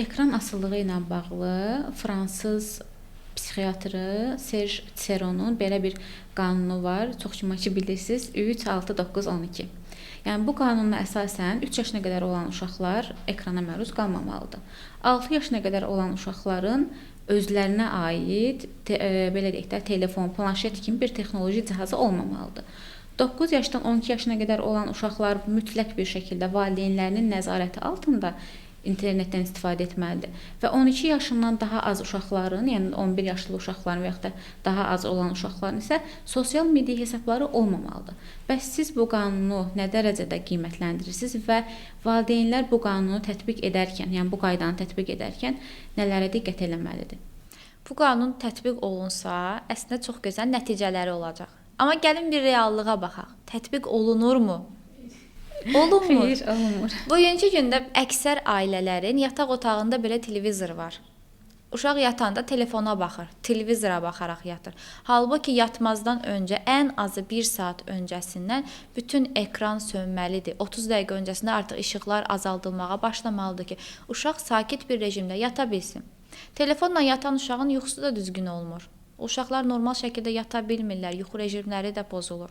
Ekran asılılığı ilə bağlı fransız psixiatrı Serge Tseronun belə bir qanunu var. Çox güman ki bilirsiniz. 3, 6, 9, 12. Yəni bu qanuna əsasən 3 yaşına qədər olan uşaqlar ekrana məruz qalmamalıdır. 6 yaşına qədər olan uşaqların özlərinə aid belə deyək də telefon, planşet kimi bir texnoloji cihazı olmamalıdır. 9 yaşdan 12 yaşına qədər olan uşaqlar mütləq bir şəkildə valideynlərinin nəzarəti altında internetdən istifadə etməlidir. Və 12 yaşından daha az uşaqların, yəni 11 yaşlı uşaqların və yaxud da daha az olan uşaqların isə sosial media hesabları olmamalıdır. Bəs siz bu qanunu nə dərəcədə qiymətləndirirsiniz və valideynlər bu qanunu tətbiq edərkən, yəni bu qaydanı tətbiq edərkən nələrə diqqət etməlidir? Bu qanun tətbiq olunsa, əslində çox gözəl nəticələri olacaq. Amma gəlin bir reallığa baxaq. Tətbiq olunurmu? Olunmur. Xeyr, olunmur. Bugünkü gündə əksər ailələrin yataq otağında belə televizor var. Uşaq yatanda telefona baxır, televizora baxaraq yatır. Halbuki yatmazdan öncə ən azı 1 saat öncəsindən bütün ekran sönməlidir. 30 dəqiqə öncəsində artıq işıqlar azaldılmağa başlamalıdır ki, uşaq sakit bir rejimdə yata bilsin. Telefonla yatan uşağın yuxusu da düzgün olmur. Uşaqlar normal şəkildə yata bilmirlər, yuxu rejimləri də pozulur.